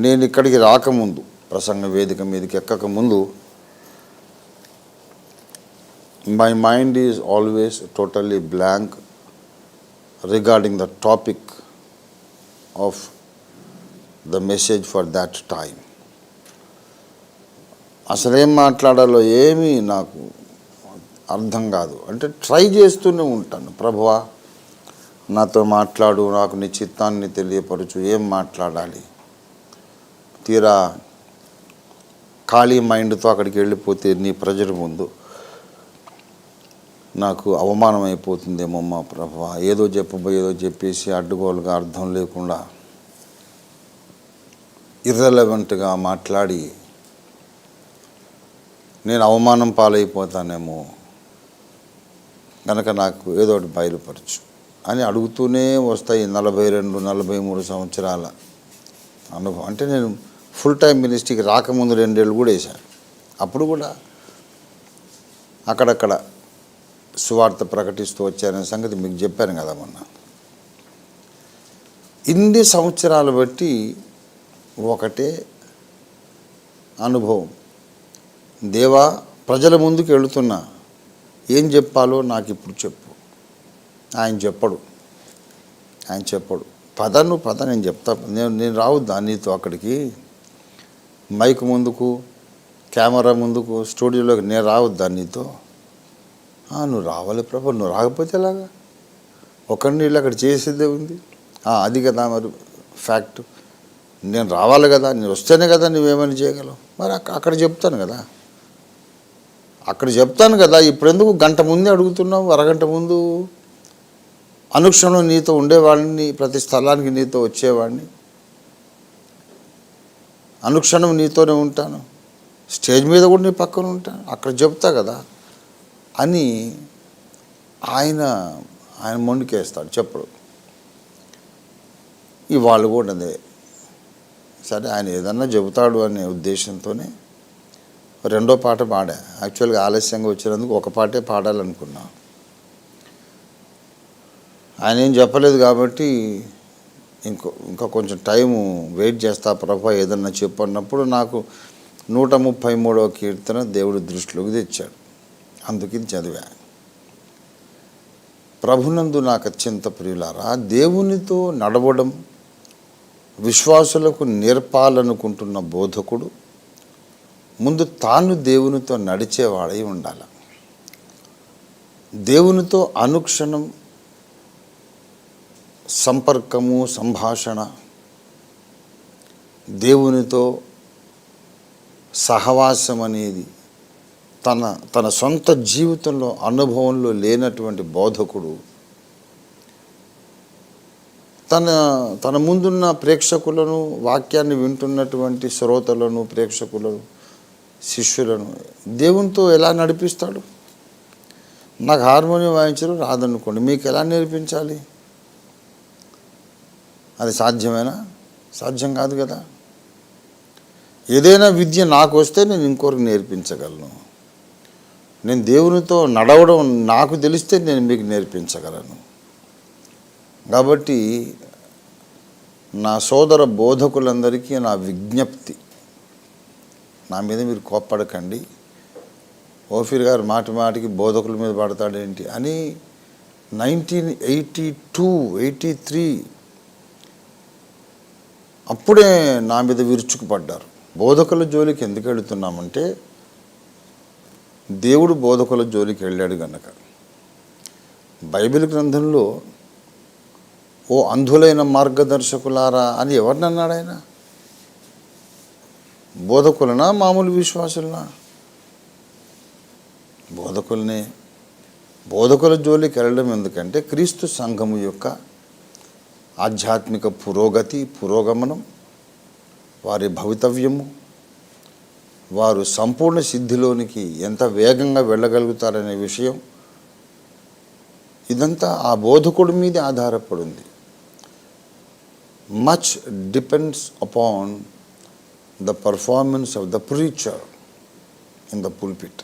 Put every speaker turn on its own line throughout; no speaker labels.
నేను ఇక్కడికి రాకముందు, ప్రసంగ వేదిక మీదకి ఎక్కకముందు, my mind is always totally blank regarding the topic of the message for that time. అసలేం మాట్లాడాలో ఏమీ నాకు అర్థం కాదు. అంటే ట్రై చేస్తూనే ఉంటాను, ప్రభువా నాతో మాట్లాడు, నాకు నీ చిత్తాన్ని తెలియపరచు, ఏం మాట్లాడాలి. తీరా ఖాళీ మైండ్తో అక్కడికి వెళ్ళిపోతే నీ ప్రజల ముందు నాకు అవమానం అయిపోతుందేమో మా ప్రభువా, ఏదో చెప్పబోయేదో చెప్పేసి అడ్డుగోలుగా అర్థం లేకుండా ఇర్రెలవెంట్గా మాట్లాడి నేను అవమానం పాలైపోతానేమో, కనుక నాకు ఏదో ఒకటి బయలుపరచు అని అడుగుతూనే వస్తాయి 42-43 సంవత్సరాల అనుభవం. అంటే నేను ఫుల్ టైం మినిస్ట్రీకి రాకముందు 2 ఏళ్ళు కూడా వేశాను. అప్పుడు కూడా అక్కడక్కడ సువార్త ప్రకటిస్తూ వచ్చారనే సంగతి మీకు చెప్పాను కదా మొన్న. ఇన్ని సంవత్సరాలు బట్టి ఒకటే అనుభవం, దేవా ప్రజల ముందుకు వెళుతున్నా, ఏం చెప్పాలో నాకు ఇప్పుడు చెప్పు. ఆయన చెప్పడు. పద నేను చెప్తా. నేను రావద్దా నీతో అక్కడికి, మైక్ ముందుకు, కెమెరా ముందుకు, స్టూడియోలోకి నేను రావద్దా నీతో? నువ్వు రావాలి ప్రభు, నువ్వు రాకపోతే ఎలాగా? ఒకరిని వీళ్ళు అక్కడ చేసేదే ఉంది. అది కదా మరి ఫ్యాక్ట్. నేను రావాలి కదా, నేను వస్తేనే కదా నువ్వేమని చేయగలవు. మరి అక్కడ చెప్తాను కదా. ఇప్పుడు ఎందుకు గంట ముందే అడుగుతున్నావు? అరగంట ముందు అనుక్షణం నీతో ఉండేవాడిని, ప్రతి స్థలానికి నీతో వచ్చేవాడిని, అనుక్షణం నీతోనే ఉంటాను, స్టేజ్ మీద కూడా నీ పక్కన ఉంటాను, అక్కడ చెప్తా కదా అని ఆయన మొండికేస్తాడు, చెప్పడు. ఇవాళ కూడా అదే. సరే ఆయన ఏదన్నా చెబుతాడు అనే ఉద్దేశంతోనే రెండో పాట పాడా. యాక్చువల్గా ఆలస్యంగా వచ్చినందుకు ఒక పాటే పాడాలనుకున్నా. ఆయన ఏం చెప్పలేదు కాబట్టి ఇంకా కొంచెం టైము వెయిట్ చేస్తా ప్రభా, ఏదన్నా చెప్పన్నప్పుడు నాకు 133వ కీర్తన దేవుడి దృష్టిలోకి తెచ్చాడు. అందుకు ఇది చదివా. ప్రభునందు నాకు అత్యంత ప్రియులారా, దేవునితో నడవడం విశ్వాసులకు నేర్పాలనుకుంటున్న బోధకుడు ముందు తాను దేవునితో నడిచేవాడై ఉండాలి. దేవునితో అనుక్షణం సంపర్కము, సంభాషణ, దేవునితో సహవాసం అనేది తన సొంత జీవితంలో అనుభవంలో లేనటువంటి బోధకుడు తన ముందున్న ప్రేక్షకులను, వాక్యాన్ని వింటున్నటువంటి శ్రోతలను, ప్రేక్షకులను, శిష్యులను దేవునితో ఎలా నడిపిస్తాడు? నాకు హార్మోనియం వాయించడం రాదనుకోండి, మీకు ఎలా నేర్పించాలి? అది సాధ్యమేనా? సాధ్యం కాదు కదా. ఏదైనా విద్య నాకు వస్తే నేను ఇంకొకరికి నేర్పించగలను. నేను దేవునితో నడవడం నాకు తెలిస్తే నేను మీకు నేర్పించగలను. కాబట్టి నా సోదర బోధకులందరికీ నా విజ్ఞప్తి, నా మీద మీరు కోప్పడకండి. ఓఫీర్ గారు మాటికి బోధకుల మీద పడతాడేంటి అని 1982-83 అప్పుడే నా మీద విరుచుకుపడ్డారు. బోధకుల జోలికి ఎందుకు వెళుతున్నామంటే దేవుడు బోధకుల జోలికి వెళ్ళాడు గనక. బైబిల్ గ్రంథంలో ఓ అంధులైన మార్గదర్శకులారా అని ఎవరినన్నాడు ఆయన? బోధకులనా మామూలు విశ్వాసులనా? బోధకులనే. బోధకుల జోలికి వెళ్ళడం ఎందుకంటే క్రీస్తు సంఘము యొక్క ఆధ్యాత్మిక పురోగమనం, వారి భవితవ్యము, వారు సంపూర్ణ సిద్ధిలోనికి ఎంత వేగంగా వెళ్ళగలుగుతారనే విషయం, ఇదంతా ఆ బోధకుడి మీద ఆధారపడింది. Much depends upon the performance of the preacher in the pulpit.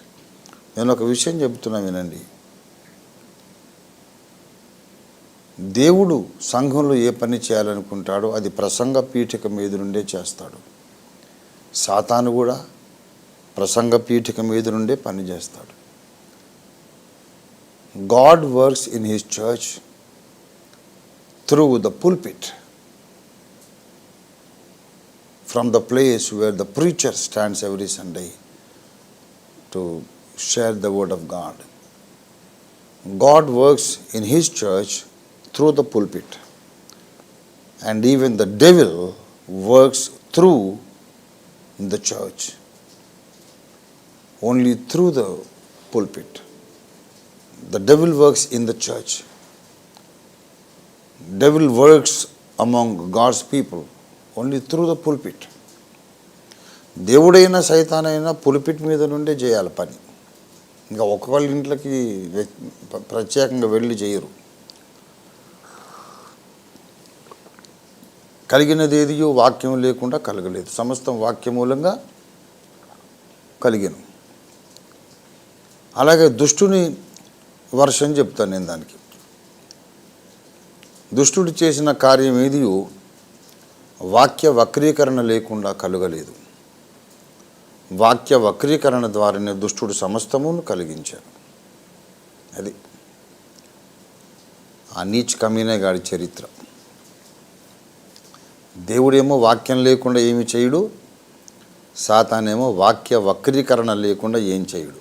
నేను ఒక విషయం చెప్తున్నా వినండి. దేవుడు సంఘంలో ఏ పని చేయాలనుకుంటాడో అది ప్రసంగ పీఠిక మీద నుండే చేస్తాడు. సాతాను కూడా ప్రసంగ పీఠిక మీద నుండే పని చేస్తాడు. God works in his church through the pulpit, from the place where the preacher stands every Sunday to share the word of God. God works in his church through the pulpit, and even the devil works through the church, only through the pulpit. The devil works in the church. Devil works among God's people only through the pulpit. దేవుడైనా సైతానైనా pulpit మీద నుండే చేయాలి పని. ఇంకా ఒక్కొక్కళ్ళ ఇంట్లోకి ప్రత్యేకంగా వెళ్ళి చేయరు. కలిగినది ఏదియో వాక్యం లేకుండా కలగలేదు. సమస్తం వాక్య మూలంగా కలిగను. అలాగే దుష్టుని వర్షం చెప్తాను నేను దానికి. దుష్టుడు చేసిన కార్యం ఏది వాక్య వక్రీకరణ లేకుండా కలగలేదు. వాక్య వక్రీకరణ ద్వారానే దుష్టుడు సమస్తమును కలిగించాడు. అది ఆ నీచ్ కమీనే గాడి చరిత్ర. దేవుడేమో వాక్యం లేకుండా ఏమి చేయడు, సాతానేమో వాక్య వక్రీకరణ లేకుండా ఏం చేయడు.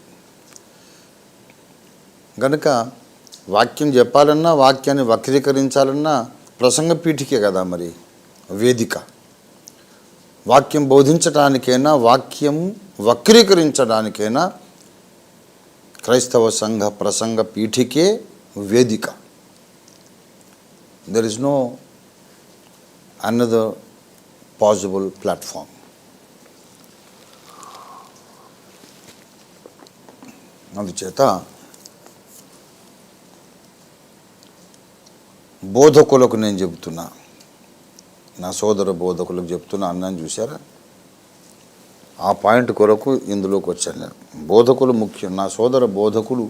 గనుక వాక్యం చెప్పాలన్నా, వాక్యాన్ని వక్రీకరించాలన్నా ప్రసంగ పీఠికే కదా మరి వేదిక. వాక్యం బోధించడానికైనా, వాక్యం వక్రీకరించడానికైనా క్రైస్తవ సంఘ ప్రసంగ పీఠికే వేదిక. There is no another possible platform. అందుచేత బోధకులకు నేను చెబుతున్నా, నా సోదర బోధకులకు చెప్తున్నా అన్నాను చూసారా. ఆ పాయింట్ కొరకు ఇందులోకి వచ్చాను నేను. బోధకులు ముఖ్యం. నా సోదర బోధకులు,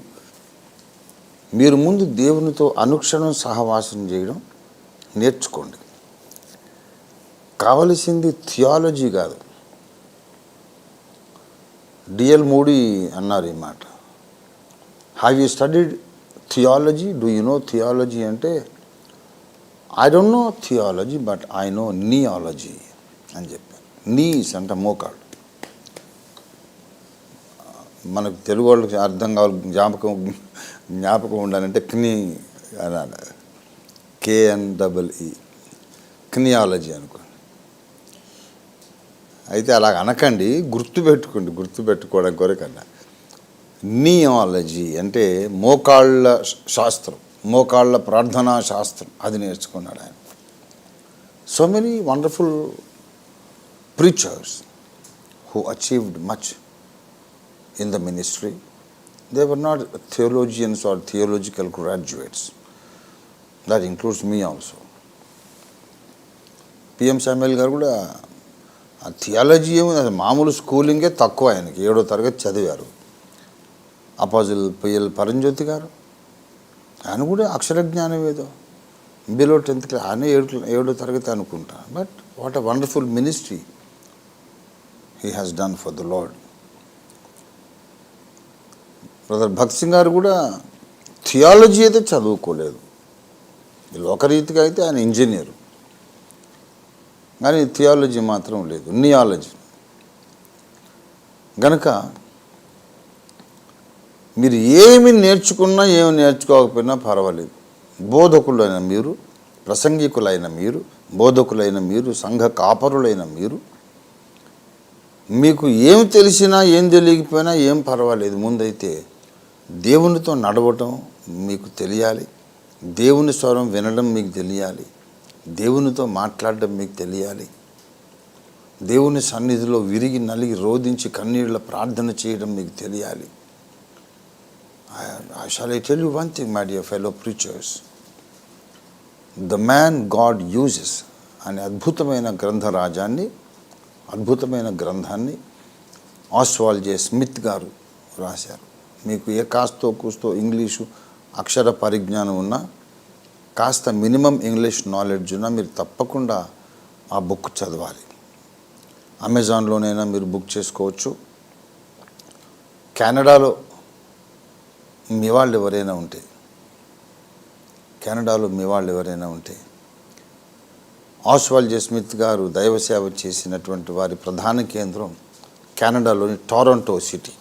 మీరు ముందు దేవునితో అనుక్షణం సహవాసం చేయడం నేర్చుకోండి. కావలసింది థియాలజీ కాదు. డిఎల్ మూడీ అన్నారు ఈ మాట. Have you studied theology? Do you know theology అంటే, I don't know theology but I know kneeology అని చెప్పాను. నీస్ అంటే మోకాళ్ళు. మనకు తెలుగు వాళ్ళకి అర్థం కావాలి, జ్ఞాపకం ఉండాలంటే క్నీ అనాలి, KNEE, క్నియాలజీ అనుకోండి. అయితే అలాగ అనకండి, గుర్తుపెట్టుకోవడం కొరకన్నా. నియాలజీ అంటే మోకాళ్ళ శాస్త్రం, మోకాళ్ళ ప్రార్థనా శాస్త్రం, అది నేర్చుకున్నాడు ఆయన. So many wonderful preachers who achieved much in the ministry, they were not theologians or theological graduates. That includes me also. PM Samuel గారు కూడా ఆ థియాలజీ ఏమి మామూలు స్కూలింగే తక్కువ, ఆయనకి 7వ తరగతి చదివారు. అపోజిల్ PL పరంజ్యోతి గారు, ఆయన కూడా అక్షర జ్ఞానం ఏదో బిలో 10th క్లాస్, ఆయన 7వ తరగతి అనుకుంటా. But what a wonderful ministry he has done for the Lord. Brother Bakht Singh garu కూడా థియాలజీ అయితే చదువుకోలేదు. లోకరీతిగా అయితే ఆయన ఇంజనీరు, కానీ థియాలజీ మాత్రం లేదు, నియాలజీ. గనక మీరు ఏమి నేర్చుకున్నా ఏమి నేర్చుకోకపోయినా పర్వాలేదు. బోధకులైన మీరు, ప్రసంగికులైన మీరు, బోధకులైన మీరు, సంఘ కాపరులైన మీరు, మీకు ఏం తెలిసినా ఏం తెలియకపోయినా ఏం పర్వాలేదు. ముందైతే దేవునితో నడవటం మీకు తెలియాలి, దేవుని స్వరం వినడం మీకు తెలియాలి, దేవునితో మాట్లాడడం మీకు తెలియాలి, దేవుని సన్నిధిలో విరిగి నలిగి రోధించి కన్నీళ్ళ ప్రార్థన చేయడం మీకు తెలియాలి. I shall tell you one thing, my dear fellow preachers. The man God uses అనే అద్భుతమైన గ్రంథరాజాన్ని, అద్భుతమైన గ్రంథాన్ని ఆస్వాల్డ్ జే స్మిత్ గారు రాశారు. మీకు ఏ కాస్తో కూస్తో ఇంగ్లీషు అక్షర పరిజ్ఞానం ఉన్నా కాస్త మినిమం ఇంగ్లీష్ నాలెడ్జ్ ఉన్నా మీరు తప్పకుండా ఆ బుక్ చదవాలి. అమెజాన్లోనైనా మీరు బుక్ చేసుకోవచ్చు. కెనడాలో మీ వాళ్ళు ఎవరైనా ఉంటే ఆస్వాల్డ్ జె స్మిత్ గారు దైవ సేవ చేసినటువంటి వారి ప్రధాన కేంద్రం కెనడాలోని టొరంటో సిటీ,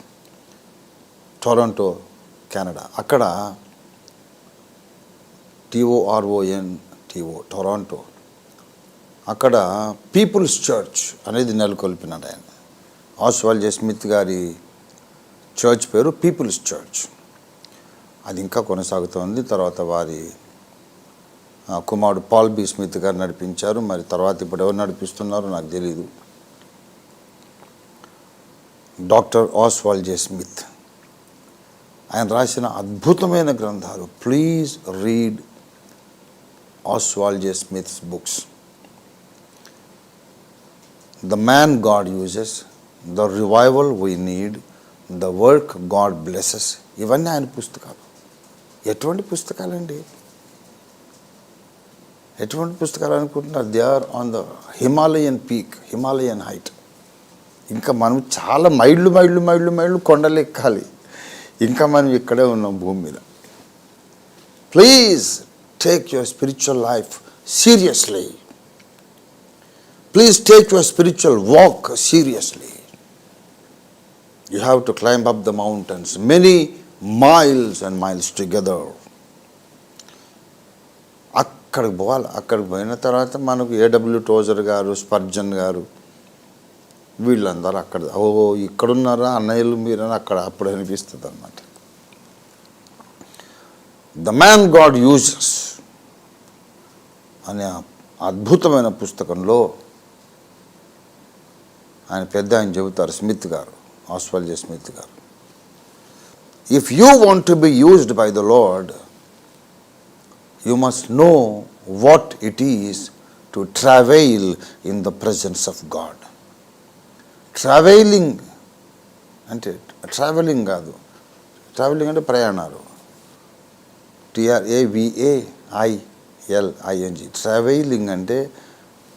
టొరంటో కెనడా. అక్కడ టొరంటో అక్కడ పీపుల్స్ చర్చ్ అనేది నెలకొల్పినాడు ఆయన. ఆస్వాల్డ్ జె స్మిత్ గారి చర్చ్ పేరు పీపుల్స్ చర్చ్. అది ఇంకా కొనసాగుతోంది. తర్వాత వారి కుమారుడు పాల్ బి స్మిత్ గారు నడిపించారు. మరి తర్వాత ఇప్పుడు ఎవరు నడిపిస్తున్నారో నాకు తెలీదు. డాక్టర్ ఆస్వాల్డ్ జె స్మిత్ ఆయన రాసిన అద్భుతమైన గ్రంథాలు. Please read Oswald J Smith's books. The man God uses, the revival we need, the work God blesses. ఇవన్నీ ఆయన పుస్తకాలు. ఎటువంటి పుస్తకాలండి? ఎటువంటి పుస్తకాలు అనుకుంటున్నారు? They are on the Himalayan peak, Himalayan height. ఇంకా మనం చాలా మైళ్ళు కొండలు ఎక్కాలి. ఇంకా మనం ఇక్కడే ఉన్నాం భూమి మీద. Please take your spiritual life seriously. Please take your spiritual walk seriously. You have to climb up the mountains, many miles and miles together. అక్కడికి పోవాలి. అక్కడికి పోయిన తర్వాత మనకు ఏడబ్ల్యూ టోజర్ గారు, స్పర్జన్ గారు వీళ్ళందరూ అక్కడ ఇక్కడున్నారా అన్నయ్యలు మీరని అక్కడ అప్పుడు అనిపిస్తుంది అన్నమాట. ద మ్యాన్ గాడ్ యూజెస్ అనే అద్భుతమైన పుస్తకంలో ఆయన చెబుతారు, స్మిత్ గారు, ఆస్వాల్డ్ జె స్మిత్ గారు. If you want to be used by the Lord, you must know what it is to travail in the presence of God. Traveling అంటే travelling కాదు, travelling అంటే ప్రయాణాలు. TRAVAILING. ట్రావెలింగ్ అంటే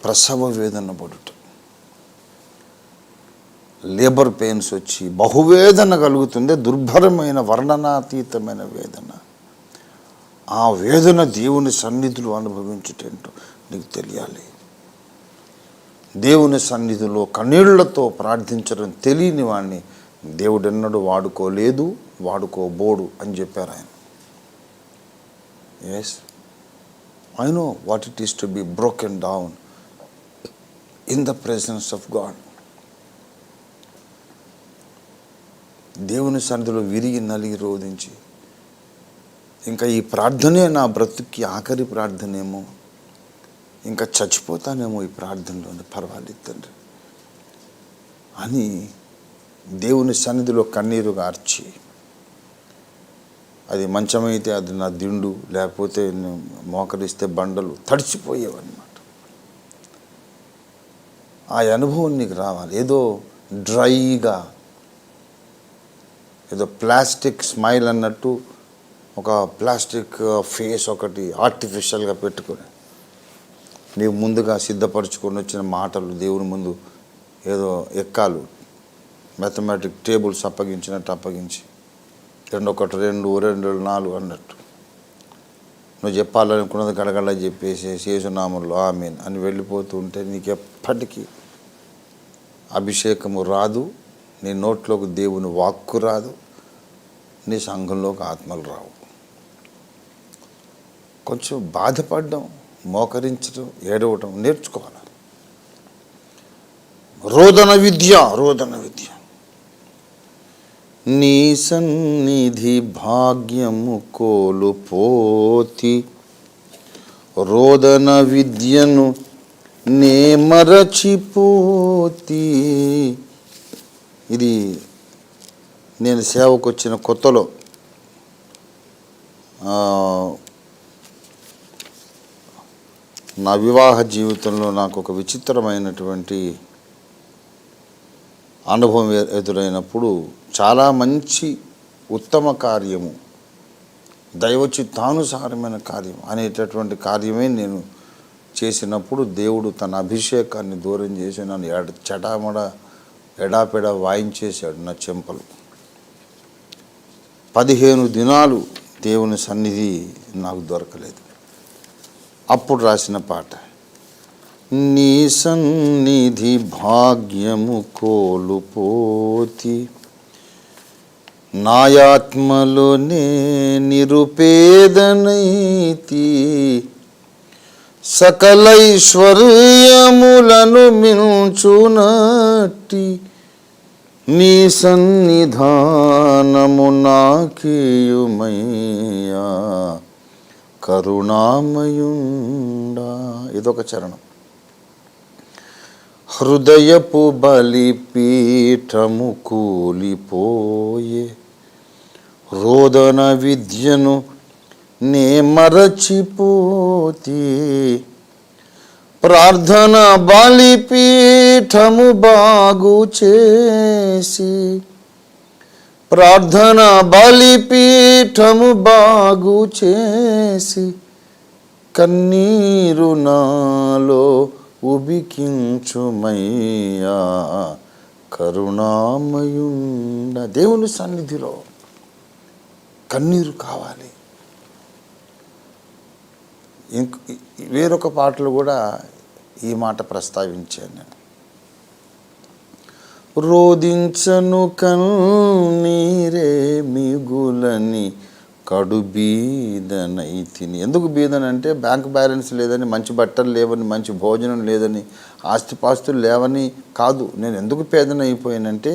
ప్రసవ వేదన పడుట, labour pains వచ్చి బహువేదన కలుగుతుంది, దుర్భరమైన వర్ణనాతీతమైన వేదన. ఆ వేదన దేవుని సన్నిధిలో అనుభవించుటేంటో నీకు తెలియాలి. దేవుని సన్నిధిలో కన్నీళ్లతో ప్రార్థించడం తెలియని వాడిని దేవుడెన్నడూ వాడుకోలేదు, వాడుకోబోడు అని చెప్పారు ఆయన. Yes, I know what it is to be broken down in the presence of God. దేవుని సన్నిధిలో విరిగి నలిగి రోధించి ఇంకా ఈ ప్రార్థనే నా బ్రతుక్కి ఆఖరి ప్రార్థనేమో, ఇంకా చచ్చిపోతానేమో ఈ ప్రార్థనలోనే, పర్వాలేదు తండ్రి అని దేవుని సన్నిధిలో కన్నీరు గార్చి, అది మంచమైతే అది నా దిండు, లేకపోతే మోకరిస్తే బండలు తడిచిపోయేవన్నమాట. ఆ అనుభవం నీకు రావాలి. ఏదో డ్రైగా, ఏదో ప్లాస్టిక్ స్మైల్ అన్నట్టు ఒక ప్లాస్టిక్ ఫేస్ ఒకటి ఆర్టిఫిషియల్గా పెట్టుకొని నీవు ముందుగా సిద్ధపరచుకొని వచ్చిన మాటలు దేవుని ముందు ఏదో ఎక్కాలు, మ్యాథమెటిక్ టేబుల్స్ అప్పగించినట్టు అప్పగించి 2 1 2 2 4 అన్నట్టు నువ్వు చెప్పాలనుకున్నది గడగడ చెప్పేసి యేసునామములో ఆమేన్ అని వెళ్ళిపోతూ ఉంటే నీకు ఎప్పటికీ అభిషేకము రాదు, నీ నోట్లోకి దేవుని వాక్కు రాదు, నీ సంఘంలోకి ఆత్మలు రావు. కొంచెం బాధపడడం, మోకరించడం, ఏడవటం నేర్చుకోవాలి. రోదన విద్య నీ సన్నిధి భాగ్యము కోల్పోతి, రోదన విద్యను నే మరచిపోతి. ఇది నేను సేవకు వచ్చిన కొత్తలో నా వివాహ జీవితంలో నాకు ఒక విచిత్రమైనటువంటి అనుభవం ఎదురైనప్పుడు చాలా మంచి ఉత్తమ కార్యము దైవ చిత్తానుసారమైన కార్యం అనేటటువంటి కార్యమే నేను చేసినప్పుడు దేవుడు తన అభిషేకాన్ని దూరం చేసి నన్ను చటామడ ఎడాపెడా వాయించేశాడు నా చెంపలు. 15 దినాలు దేవుని సన్నిధి నాకు దొరకలేదు. అప్పుడు రాసిన పాట, నీ సన్నిధి భాగ్యము కోల్పోతి, నాయాత్మలోనే నిరుపేదనైతి, సకలైశ్వర్యములను మించునట్టి నీ సన్నిధానము నాకేయుమయ్యా కరుణామయుండా. ఇదొక చరణం. హృదయపు బలిపీఠము కూలిపోయే, రోదన విద్యను నే మరచిపోతే, ప్రార్థన బలిపీఠము బాగు చేసి, ప్రార్థన బలిపీఠము బాగు చేసి, కన్నీరు నాలో ఉబికించుమయ్యా కరుణామయుండ. దేవుని సన్నిధిలో కన్నీరు కావాలి. వేరొక పాటలు కూడా ఈ మాట ప్రస్తావించాను నేను. రోదించను కన్నీరే మిగులని కడు బీదనైతిని. ఎందుకు బీదనంటే బ్యాంక్ బ్యాలెన్స్ లేదని, మంచి బట్టలు లేవని, మంచి భోజనం లేదని, ఆస్తిపాస్తులు లేవని కాదు. నేను ఎందుకు పేదనైపోయానంటే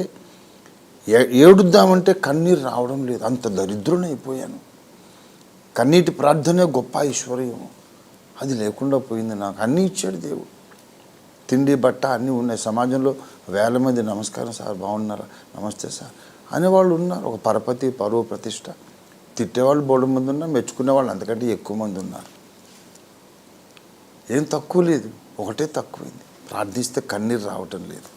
ఏడుద్దామంటే కన్నీరు రావడం లేదు, అంత దరిద్రునైపోయాను. కన్నీటి ప్రార్థనే గొప్ప ఐశ్వర్యం. అది లేకుండా పోయింది నాకు. అన్నీ ఇచ్చాడు దేవుడు, తిండి బట్ట అన్నీ ఉన్నాయి. సమాజంలో వేల మంది నమస్కారం సార్, బాగున్నారా, నమస్తే సార్ అనేవాళ్ళు ఉన్నారు. ఒక పరపతి, పరువు, ప్రతిష్ట. తిట్టేవాళ్ళు బోడు మంది ఉన్నారు, మెచ్చుకునే వాళ్ళు అంతకంటే ఎక్కువ మంది ఉన్నారు. ఏం తక్కువ లేదు, ఒకటే తక్కువైంది, ప్రార్థిస్తే కన్నీరు రావటం లేదు.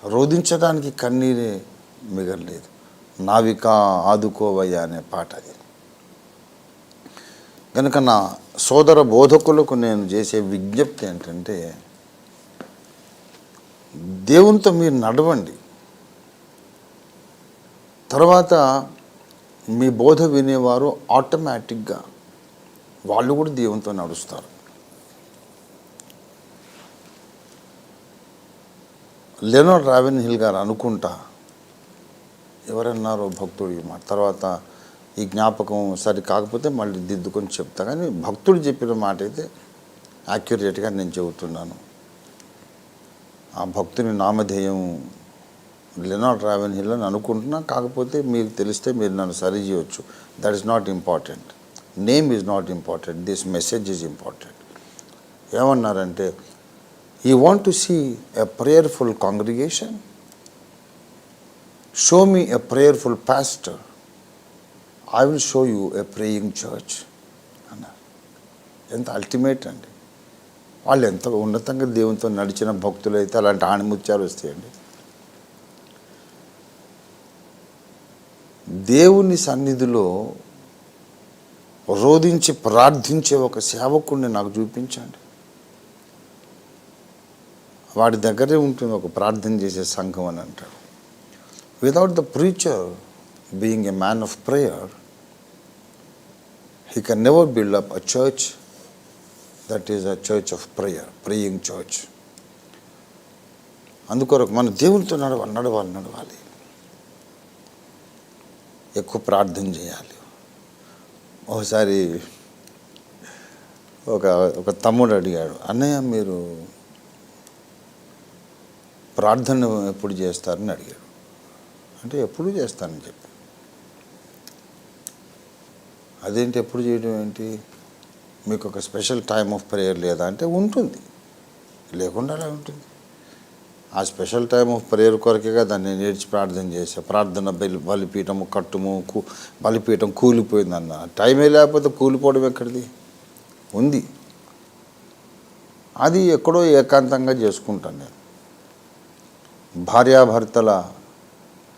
రోధించడానికి కన్నీరే మిగలలేదు. నావిక ఆదుకోవయ్యా అనే పాట అది. కనుక నా సోదర బోధకులకు నేను చేసే విజ్ఞప్తి ఏంటంటే, దేవునితో మీరు నడవండి. తర్వాత మీ బోధ వినేవారు ఆటోమేటిక్గా వాళ్ళు కూడా దేవునితో నడుస్తారు. లెనార్డ్ రావెన్హిల్ గారు అనుకుంటా ఎవరన్నారో భక్తుడు ఈ మాట, తర్వాత ఈ జ్ఞాపకం సరి కాకపోతే మళ్ళీ దిద్దుకొని చెప్తా, కానీ భక్తుడు చెప్పిన మాట అయితే యాక్యురేట్గా నేను చెబుతున్నాను. ఆ భక్తుని నామధేయం లెనార్డ్ రావెన్హిల్ అని అనుకుంటున్నా. కాకపోతే మీకు తెలిస్తే మీరు నన్ను సరి చేయవచ్చు. That is not important. Name is not important, this message is important. ఏమన్నారంటే, you want to see a prayerful congregation, show me a prayerful pastor, I will show you a praying church అన్నారు. ఎంత ultimate అండి. వాళ్ళు ఎంత ఉన్నతంగా దేవునితో నడిచిన భక్తులు అయితే అలాంటి ఆణిముత్యాలు వస్తాయండి. దేవుని సన్నిధిలో రోధించి ప్రార్థించే ఒక సేవకుడిని నాకు చూపించండి. వాడి దగ్గరే ఉంటుంది ఒక ప్రార్థన చేసే సంఘం అని అంటాడు. Without the preacher being a man of prayer, he can never build up a church that is a church of prayer, praying church. అందుకొరకు మన దేవునితో నడవాలి, ఎక్కువ ప్రార్థన చేయాలి. ఒకసారి ఒక తమ్ముడు అడిగాడు, అన్నయ్య మీరు ప్రార్థన ఎప్పుడు చేస్తారని అడిగాడు. అంటే ఎప్పుడు చేస్తానని చెప్పి. అదేంటి ఎప్పుడు చేయడం ఏంటి, మీకు ఒక స్పెషల్ టైమ్ ఆఫ్ ప్రేయర్ లేదా అంటే ఉంటుంది, లేకుండా అలా ఉంటుంది. ఆ స్పెషల్ టైమ్ ఆఫ్ ప్రేయర్ కొరకేగా దాన్ని నేర్చి ప్రార్థన చేసా. ప్రార్థన బలిపీఠము కట్టుము, బలిపీఠం కూలిపోయిందన్న. టైమే లేకపోతే కూలిపోవడం ఎక్కడిది ఉంది. అది ఎక్కడో ఏకాంతంగా చేసుకుంటాను నేను. భార్యాభర్తల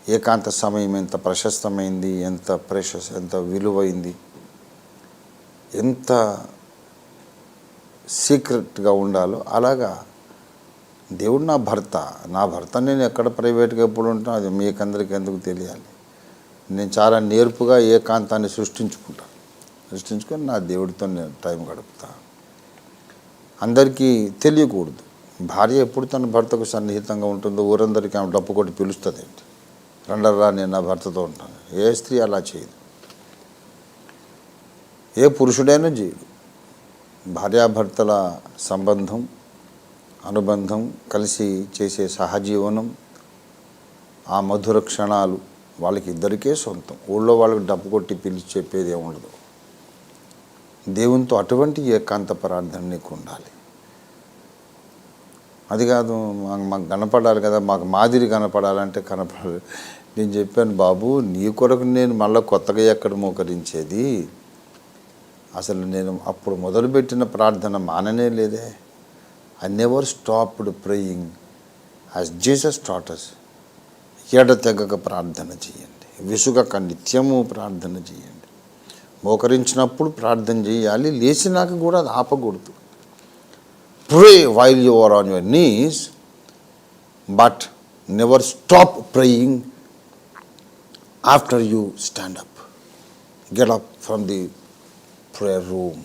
ఏకాంత సమయం ఎంత ప్రశస్తమైంది, ఎంత ప్రెషస్, ఎంత విలువైంది, ఎంత సీక్రెట్గా ఉండాలో అలాగా దేవుడు నా భర్త నేను ఎక్కడ ప్రైవేట్గా ఎప్పుడు ఉంటాను అది మీకందరికీ ఎందుకు తెలియాలి. నేను చాలా నేర్పుగా ఏకాంతాన్ని సృష్టించుకొని నా దేవుడితో నేను టైం గడుపుతా. అందరికీ తెలియకూడదు. భార్య ఎప్పుడు తన భర్తకు సన్నిహితంగా ఉంటుందో ఊరందరికీ ఆమె డప్పు కొట్టి పిలుస్తుంది ఏంటి, రండర్రా నేను నా భర్తతో ఉంటాను. ఏ స్త్రీ అలా చేయదు, ఏ పురుషుడైనా చేయడు. భార్యాభర్తల సంబంధం, అనుబంధం, కలిసి చేసే సహజీవనం, ఆ మధుర క్షణాలు వాళ్ళకి ఇద్దరికే సొంతం. ఊళ్ళో వాళ్ళకి డప్పు కొట్టి పిలిచి చెప్పేది ఏముండదు. దేవునితో అటువంటి ఏకాంత ప్రార్థన నీకు ఉండాలి. అది కాదు మాకు కనపడాలి కదా, మాకు మాదిరి కనపడాలంటే కనపడాలి. నేను చెప్పాను, బాబు నీ కొరకు నేను మళ్ళీ కొత్తగా ఎక్కడ మోకరించేది, అసలు నేను అప్పుడు మొదలుపెట్టిన ప్రార్థన మాననే లేదే. I never stopped praying as Jesus taught us. ఎడతెగక ప్రార్థన చేయండి, విసుగక నిత్యము ప్రార్థన చేయండి. మోకరించినప్పుడు ప్రార్థన చేయాలి, లేచినాక కూడా అది ఆపకూడదు. Pray while you are on your knees, but never stop praying after you stand up. Get up from the prayer room.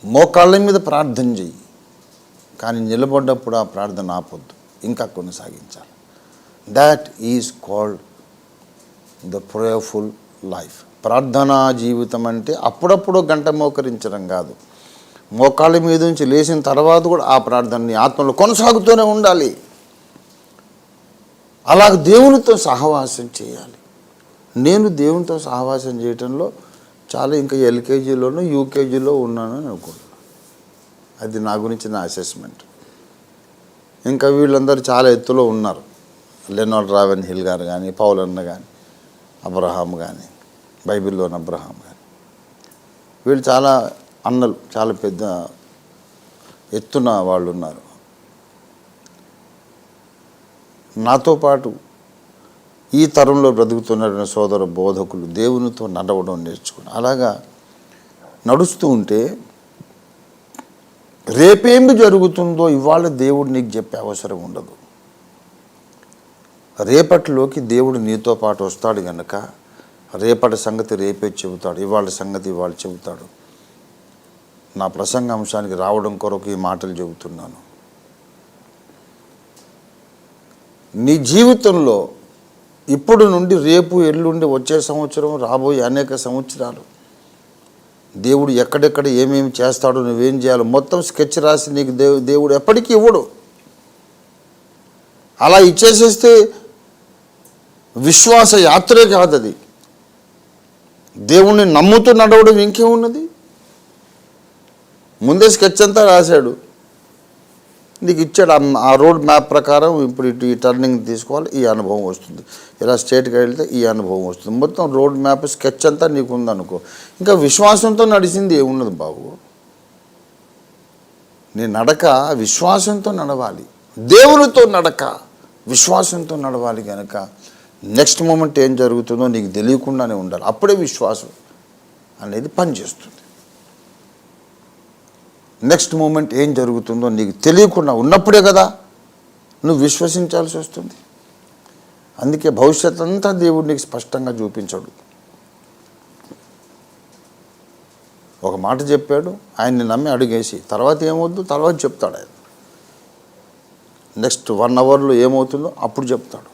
మోకాళ్ళ మీద ప్రార్థన చెయ్యి, కానీ నిలబడ్డప్పుడు ఆ ప్రార్థన ఆపొద్దు, ఇంకా కొనసాగించాలి. That is called the prayerful life. ప్రార్థనా జీవితం అంటే అప్పుడప్పుడు గంట మోకరించడం కాదు, మోకాళ్ళ మీద నుంచి లేచిన తర్వాత కూడా ఆ ప్రార్థనని ఆత్మలో కొనసాగుతూనే ఉండాలి. అలాగ దేవునితో సహవాసం చేయాలి. నేను దేవునితో సహవాసం చేయటంలో చాలా ఇంకా ఎల్కేజీలోనూ యూకేజీలో ఉన్నానని అనుకుంటున్నాను. అది నా గురించి నా అసెస్మెంట్. ఇంకా వీళ్ళందరూ చాలా ఎత్తులో ఉన్నారు. లెనార్డ్ రావెన్ హిల్ గారు కానీ, పౌల్ అన్న కానీ, అబ్రహాం కానీ, బైబిల్లోని అబ్రహాం కానీ, వీళ్ళు చాలా అన్నలు, చాలా పెద్ద ఎత్తున వాళ్ళు ఉన్నారు. నాతో పాటు ఈ తరంలో బ్రతుకుతున్న సోదర బోధకులు దేవునితో నడవడం నేర్చుకుని అలాగా నడుస్తూ ఉంటే రేపేమి జరుగుతుందో ఇవాళ దేవుడు నీకు చెప్పే అవసరం ఉండదు. రేపటిలోకి దేవుడు నీతో పాటు వస్తాడు కనుక రేపటి సంగతి రేపే చెబుతాడు, ఇవాళ సంగతి ఇవాళ చెబుతాడు. నా ప్రసంగ అంశానికి రావడం కొరకు ఈ మాటలు చెబుతున్నాను. నీ జీవితంలో ఇప్పుడు నుండి రేపు, ఎల్లుండి, వచ్చే సంవత్సరం, రాబోయే అనేక సంవత్సరాలు దేవుడు ఎక్కడెక్కడ ఏమేమి చేస్తాడో, నువ్వేం చేయాలో మొత్తం స్కెచ్ రాసి నీకు దేవుడు ఎప్పటికీ ఇవ్వడు. అలా ఇచ్చేసేస్తే విశ్వాస యాత్రే కాదు అది. దేవుణ్ణి నమ్ముతూ నడవడం ఇంకేమున్నది. ముందే స్కెచ్ అంతా రాశాడు, నీకు ఇచ్చాడు. ఆ రోడ్ మ్యాప్ ప్రకారం ఇప్పుడు ఇటు ఈ టర్నింగ్ తీసుకోవాలి, ఈ అనుభవం వస్తుంది, ఇలా స్ట్రేట్గా వెళ్తే ఈ అనుభవం వస్తుంది. మొత్తం రోడ్ మ్యాప్ స్కెచ్ అంతా నీకు ఉందనుకో, ఇంకా విశ్వాసంతో నడిచింది ఏమున్నది బాబు. నీ నడక విశ్వాసంతో నడవాలి, దేవునితో నడక విశ్వాసంతో నడవాలి. కనుక నెక్స్ట్ మూమెంట్ ఏం జరుగుతుందో నీకు తెలియకుండానే ఉండాలి. అప్పుడే విశ్వాసం అనేది పనిచేస్తుంది. నెక్స్ట్ మూమెంట్ ఏం జరుగుతుందో నీకు తెలియకుండా ఉన్నప్పుడే కదా నువ్వు విశ్వసించాల్సి వస్తుంది. అందుకే భవిష్యత్ అంతా దేవుడు నీకు స్పష్టంగా చూపించాడు. ఒక మాట చెప్పాడు, ఆయన్ని నమ్మి అడుగేసి తర్వాత ఏమవుద్దు తర్వాత చెప్తాడు. ఆయన నెక్స్ట్ 1 అవర్లో ఏమవుతుందో అప్పుడు చెప్తాడు.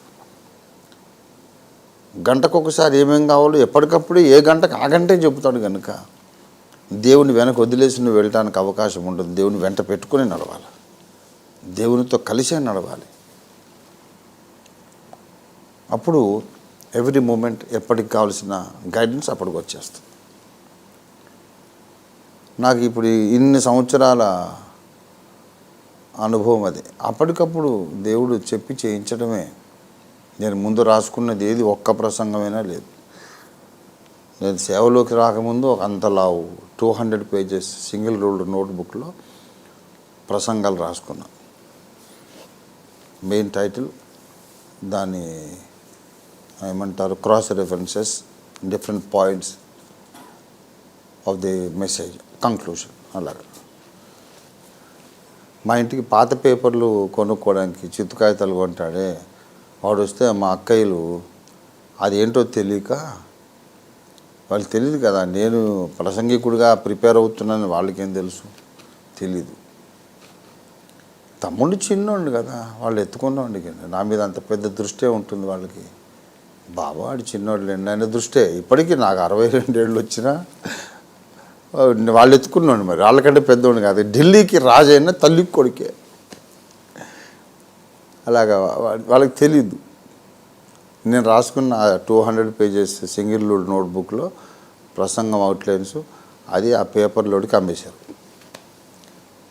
గంటకొకసారి ఏమేం కావాలో ఎప్పటికప్పుడు ఏ గంటకు ఆ గంటే చెబుతాడు. కనుక దేవుని వెనక వదిలేసి నువ్వు వెళ్ళడానికి అవకాశం ఉండదు. దేవుని వెంట పెట్టుకుని నడవాలి, దేవునితో కలిసే నడవాలి. అప్పుడు ఎవ్రీ మూమెంట్ ఎప్పటికి కావాల్సిన గైడెన్స్ అప్పటికి వచ్చేస్తుంది. నాకు ఇప్పుడు ఇన్ని సంవత్సరాల అనుభవం అది. అప్పటికప్పుడు దేవుడు చెప్పి చేయించడమే. నేను ముందు రాసుకున్నది ఏది ఒక్క ప్రసంగమైనా లేదు. నేను సేవలోకి రాకముందు ఒక అంతలావు 200 పేజెస్ సింగిల్ రూల్డ్ నోట్బుక్లో ప్రసంగాలు రాసుకున్నా. మెయిన్ టైటిల్ దాని ఏమంటారు cross references, different points of the message, conclusion. అలాగా మా ఇంటికి పాత పేపర్లు కొనుక్కోవడానికి చిత్తు కాగితాలు కొంటాడే వాడు వస్తే మా అక్కయ్యలు అదేంటో తెలియక, వాళ్ళకి తెలియదు కదా నేను ప్రసంగికుడిగా ప్రిపేర్ అవుతున్నానని వాళ్ళకేం తెలుసు, తెలీదు. తమ్ముడు చిన్నోండి కదా, వాళ్ళు ఎత్తుకున్నోండి కదా, నా మీద అంత పెద్ద దృష్టే ఉంటుంది వాళ్ళకి. బాబా వాడు చిన్నోళ్ళు ఆయన దృష్టే. ఇప్పటికీ నాకు 62 ఏళ్ళు వచ్చినా వాళ్ళు ఎత్తుకున్నాడు. మరి వాళ్ళకంటే పెద్దోడు కాదు, ఢిల్లీకి రాజైన తల్లి కొడుకే. అలాగా వాళ్ళకి తెలీదు. నేను రాసుకున్న 200 పేజెస్ సింగిల్ నోట్బుక్లో ప్రసంగం అవుట్లైన్స్ అది ఆ పేపర్లోకి అమ్మేశారు.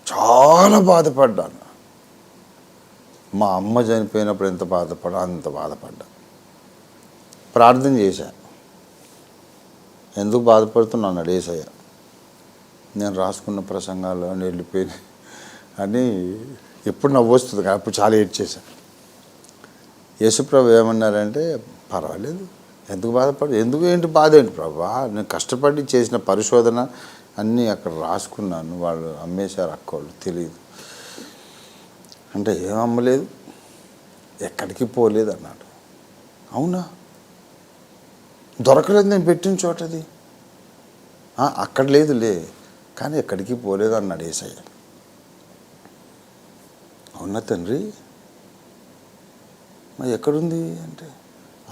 చాలా బాధపడ్డాను. మా అమ్మ చనిపోయినప్పుడు ఎంత బాధపడా అంత బాధపడ్డా. ప్రార్థన చేశా. ఎందుకు బాధపడుతున్నాను యేసయ్య, నేను రాసుకున్న ప్రసంగాలు అని వెళ్ళిపోయినాయి అని ఎప్పుడు నవ్వు వస్తుంది. అప్పుడు చాలా ఏడ్చేశాను. యేసుప్రభు ఏమన్నారంటే, పర్వాలేదు, ఎందుకు ఏంటి బాధ ఏంటి ప్రభా, నేను కష్టపడి చేసిన పరిశోధన అన్నీ అక్కడ రాసుకున్నాను, వాళ్ళు అమ్మేశారు అక్కోళ్ళు, తెలియదు అంటే. ఏం అమ్మలేదు, ఎక్కడికి పోలేదు అన్నాడు. అవునా, దొరకలేదు నేను పెట్టిన చోటది, అక్కడ లేదులే, కానీ ఎక్కడికి పోలేదు అన్నాడు యేసయ్య. అవునా తండ్రి, మరి ఎక్కడుంది అంటే,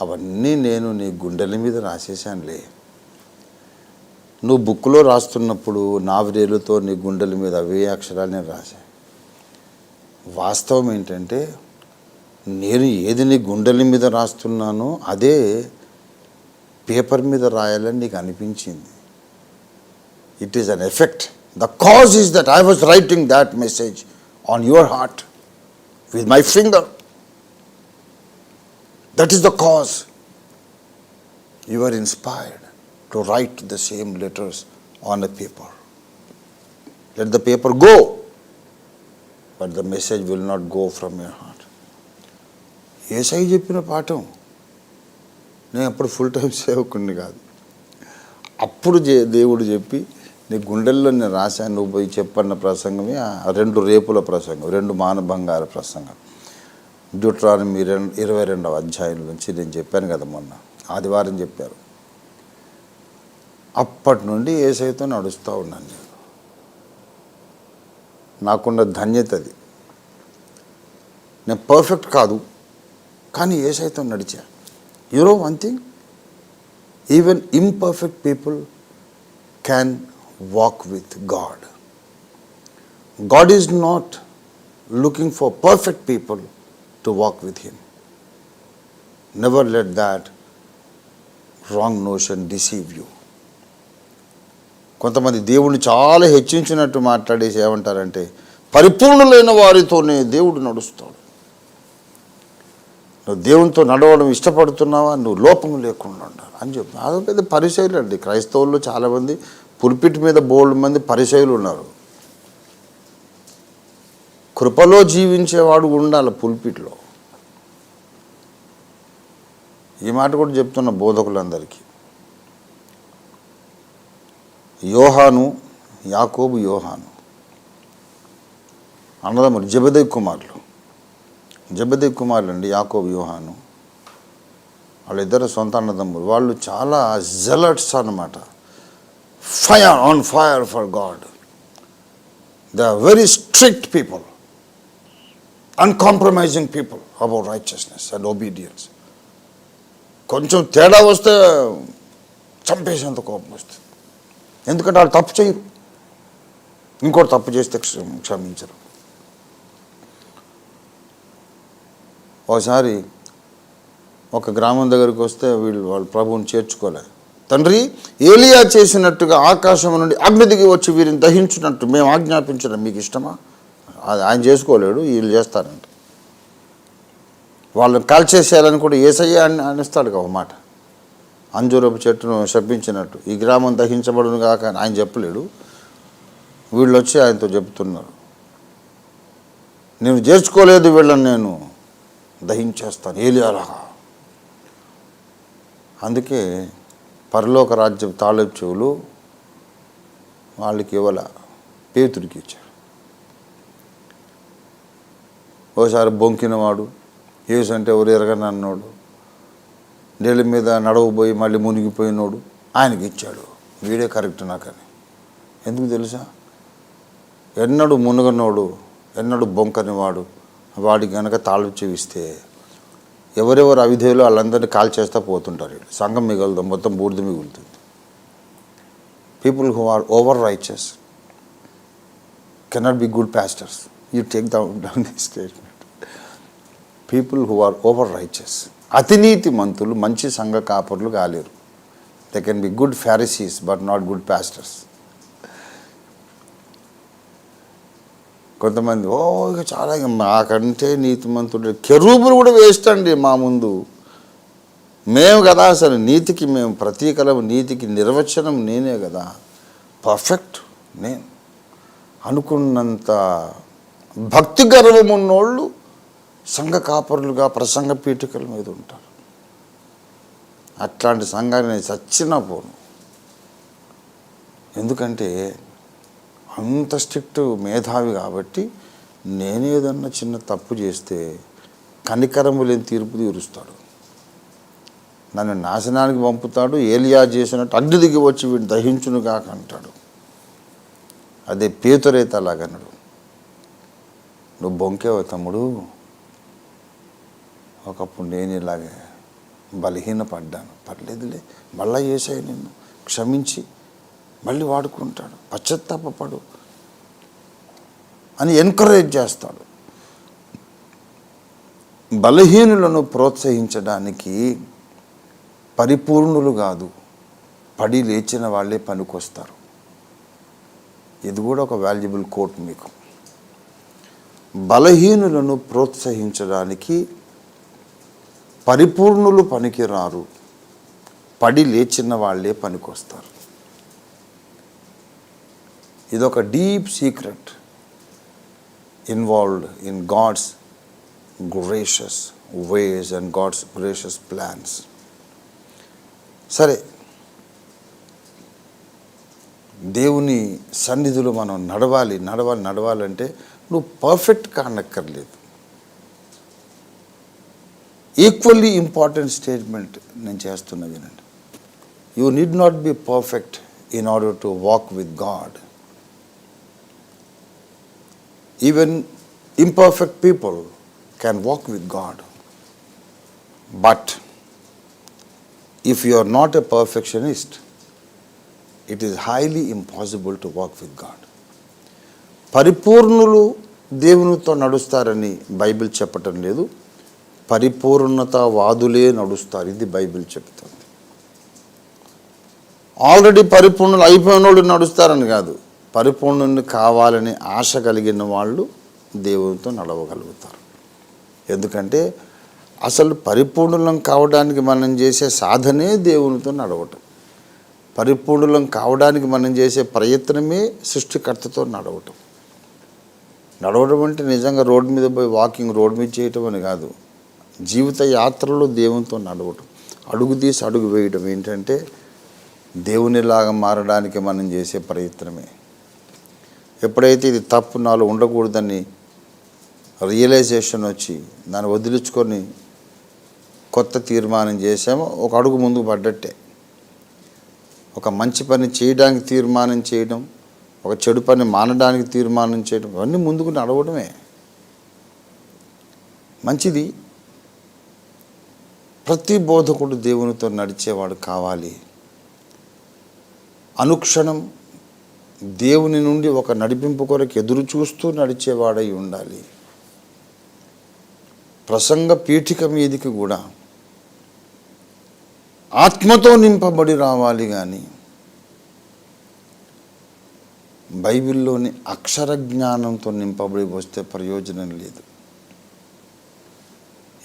అవన్నీ నేను నీ గుండెల మీద రాసేసానులే. నువ్వు బుక్లో రాస్తున్నప్పుడు నావిరేలుతో నీ గుండెల మీద అవే అక్షరాలు నేను రాశాను. వాస్తవం ఏంటంటే, నేను ఏది నీ గుండెల మీద రాస్తున్నానో అదే పేపర్ మీద రాయాలని నీకు అనిపించింది. It is an effect. The cause is that I was writing that message on your heart with my finger. That is the cause. You are inspired to write the same letters on a paper. Let the paper go, but the message will not go from your heart. యేసయ్య చెప్పిన పాఠం. నేను అప్పుడు full time సేవకుడిని కాదు. అప్పుడు దేవుడు చెప్పి నీ గుండెల్లో నేను రాశాను, నువ్వు పోయి చెప్పన్న ప్రసంగమే 2 రేపుల ప్రసంగం, 2 మానభంగాల ప్రసంగం. డ్యూటరానమీ 22వ అధ్యాయం నుంచి నేను చెప్పాను కదా, మొన్న ఆదివారం చెప్పారు. అప్పటి నుండి యేసయ్యతో నడుస్తూ ఉన్నాను నేను. నాకున్న ధన్యత అది. నేను పర్ఫెక్ట్ కాదు, కానీ యేసయ్యతో నడిచా. You know one thing, even imperfect people can walk with God. God is not looking for perfect people to walk with him. Never let that wrong notion deceive you. కొంతమంది దేవుడిని చాలా హెచ్చించినట్టు మాట్లాడేసి ఏమంటారంటే, పరిపూర్ణులైన వారితోనే దేవుడు నడుస్తాడు. నువ్వు దేవునితో నడవడం ఇష్టపడుతున్నావా, నువ్వు లోపము లేకుండా ఉండాలి అని చెప్పి. అదో పెద్ద పరిచయులు అండి. క్రైస్తవుల్లో చాలామంది పుల్పిట్ మీద బోల్డ్ మంది పరిచయులు ఉన్నారు. కృపలో జీవించేవాడు ఉండాలి పుల్పిట్లో. ఈ మాట కూడా చెప్తున్న బోధకులందరికీ. యోహాను, యాకోబు, యోహాను అన్నదమ్ములు, జెబెదయి కుమారులు అండి, యాకోబు, యోహాను. వాళ్ళిద్దరు సొంత అన్నదమ్ములు. వాళ్ళు చాలా జెలట్స్ అన్నమాట. On fire for God. They are very strict people, uncompromising people about righteousness and obedience. కొంచెం తేడా వస్తే చంపేసేంత కోపం వస్తుంది. ఎందుకంటే వాళ్ళు తప్పు చేయరు, ఇంకోటి తప్పు చేస్తే క్షమించరు. ఒకసారి ఒక గ్రామం దగ్గరికి వస్తే వాళ్ళ ప్రభువుని చేర్చుకోలే. తండ్రి, ఏలియా చేసినట్టుగా ఆకాశం నుండి అగ్ని దిగి వచ్చి వీరిని దహించినట్టు మేము ఆజ్ఞాపించడం మీకు ఇష్టమా? అది ఆయన చేసుకోలేడు, వీళ్ళు చేస్తారంట. వాళ్ళని కాల్చేసేయాలని కూడా యేసయ్య అనిస్తాడు ఒక మాట. అంజూరపు చెట్టును శపించినట్టు ఈ గ్రామం దహించబడును కాక ఆయన చెప్పలేడు. వీళ్ళు వచ్చి ఆయనతో చెప్తున్నారు, నేను చేర్చుకోలేదు వీళ్ళని, దహించేస్తాను ఏలియాలాగా. అందుకే పరలోక రాజ్యం తాళపు చెవులు వాళ్ళకి ఇవ్వాల, పేతుడికి ఇచ్చారు. ఓసారి బొంకినవాడు, యేసు అంటే ఎవరు ఎరగని అన్నోడు, నీళ్ళ మీద నడవబోయి మళ్ళీ మునిగిపోయినోడు ఆయనకి ఇచ్చాడు. వీడే కరెక్ట్ నాకని. ఎందుకు తెలుసా? ఎన్నడూ మునగనోడు, ఎన్నడూ బొంకనివాడు వాడికి కనుక తాళపు చెవి ఇస్తే ఎవరెవరు అవిధేయులు వాళ్ళందరినీ కాల్ చేస్తూ పోతుంటారు. సంఘం మిగలదు, మొత్తం బూడిద మిగులుతుంది. People who are over righteous cannot be good pastors. You take down this statement. People who are over righteous, అతినీతి మంతులు మంచి సంఘ కాపరులు కాలేరు. They can be good Pharisees but not good pastors. కొంతమంది ఇక చాలా మాకంటే నీతిమంతుడు, కెరూబులు కూడా వేస్ట్ అండి మా ముందు. మేము కదా అసలు నీతికి మేము ప్రతీకలం, నీతికి నిర్వచనం నేనే కదా, పర్ఫెక్ట్ నేను అనుకున్నంత భక్తి గర్వం ఉన్నోళ్ళు సంఘ కాపరులుగా ప్రసంగ పీఠికల మీద ఉంటారు. అట్లాంటి సంఘాన్ని నేను చచ్చినా పోను. ఎందుకంటే అంత స్ట్రిక్ట్ మేధావి కాబట్టి నేనేదన్నా చిన్న తప్పు చేస్తే కనికరము లేని తీర్పు తీరుస్తాడు, నన్ను నాశనానికి పంపుతాడు. ఏలియా చేసినట్టు అగ్ని దిగి వచ్చి వీడిని దహించును కాక అంటాడు. అదే పేతురైతే అలాగన్నాడు. నువ్వు బొంకేవ తమ్ముడు, ఒకప్పుడు నేను ఇలాగే బలహీనపడ్డాను, పర్లేదులే మళ్ళా యేసయ్య నిన్ను క్షమించి మళ్ళీ వాడుకుంటాడు, పశ్చాత్తాపపడు అని ఎంకరేజ్ చేస్తాడు. బలహీనులను ప్రోత్సహించడానికి పరిపూర్ణులు కాదు, పడి లేచిన వాళ్ళే పనికొస్తారు. ఇది కూడా ఒక వాల్యుబుల్ కోట్ మీకు. బలహీనులను ప్రోత్సహించడానికి పరిపూర్ణులు పనికిరారు, పడి లేచిన వాళ్ళే పనికొస్తారు. ఇదొక deep secret involved in God's gracious ways and God's gracious plans. సరే, దేవుని సన్నిధిలో మనం నడవాలంటే నువ్వు పర్ఫెక్ట్ కానక్కర్లేదు. ఈక్వల్లీ ఇంపార్టెంట్ స్టేట్మెంట్ నేను చేస్తున్నా వినండి. You need not be perfect in order to walk with God. Even imperfect people can walk with God. But if you are not a perfectionist, it is highly impossible to walk with God. పరిపూర్ణులు దేవునితో నడుస్తారని Bible చెప్పటం లేదు, పరిపూర్ణతావాదులే నడుస్తారు, ఇది Bible చెప్తుంది. Already పరిపూర్ణులు అయిపోయిన వాళ్ళు నడుస్తారని కాదు, పరిపూర్ణుని కావాలని ఆశ కలిగిన వాళ్ళు దేవునితో నడవగలుగుతారు. ఎందుకంటే అసలు పరిపూర్ణులం కావడానికి మనం చేసే సాధనే దేవునితో నడవటం. పరిపూర్ణులం కావడానికి మనం చేసే ప్రయత్నమే సృష్టికర్తతో నడవటం. నడవడం అంటే నిజంగా రోడ్డు మీద పోయి వాకింగ్ రోడ్ మీద చేయటం అని కాదు, జీవిత యాత్రలో దేవునితో నడవటం, అడుగు తీసి అడుగు వేయడం. ఏంటంటే దేవునిలాగా మారడానికి మనం చేసే ప్రయత్నమే. ఎప్పుడైతే ఇది తప్పు నాలో ఉండకూడదని రియలైజేషన్ వచ్చి దాన్ని వదిలించుకొని కొత్త తీర్మానం చేసామో ఒక అడుగు ముందుకు పడ్డట్టే. ఒక మంచి పని చేయడానికి తీర్మానం చేయడం, ఒక చెడు పని మానడానికి తీర్మానం చేయడం, అవన్నీ ముందుకు నడవడమే మంచిది. ప్రతి బోధకుడు దేవునితో నడిచేవాడు కావాలి. అనుక్షణం దేవుని నుండి ఒక నడిపింపు కొరకు ఎదురు చూస్తూ నడిచేవాడై ఉండాలి. ప్రసంగ పీఠిక మీదికి కూడా ఆత్మతో నింపబడి రావాలి, కానీ బైబిల్లోని అక్షర జ్ఞానంతో నింపబడి వస్తే ప్రయోజనం లేదు.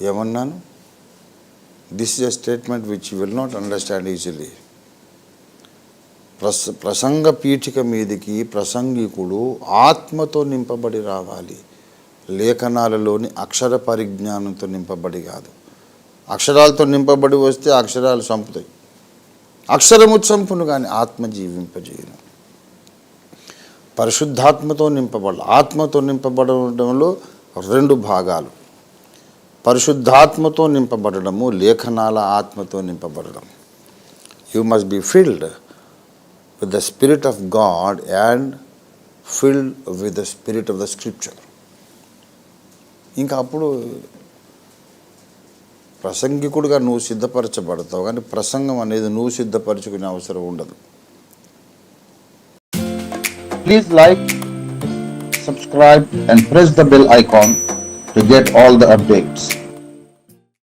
ఏమన్నాను? This is a statement which you will not understand easily. ప్రసంగ పీఠిక మీదికి ప్రసంగికుడు ఆత్మతో నింపబడి రావాలి, లేఖనాలలోని అక్షర పరిజ్ఞానంతో నింపబడి కాదు. అక్షరాలతో నింపబడి వస్తే అక్షరాలు చంపుతాయి. అక్షరము చంపును కానీ ఆత్మ జీవింపజేయను. పరిశుద్ధాత్మతో నింపబడాలి. ఆత్మతో నింపబడడంలో 2 భాగాలు. పరిశుద్ధాత్మతో నింపబడము, లేఖనాల ఆత్మతో నింపబడడం. You must be filled with the spirit of God and filled with the spirit of the scripture. ఇంకా అప్పుడు ప్రసంగికుడిగా నువ్వు సిద్ధపరచబడతావు, కానీ ప్రసంగం అనేది నువ్వు సిద్ధపరచుకునే అవసరం ఉండదు.
Please like, subscribe and press the bell icon to get all the updates.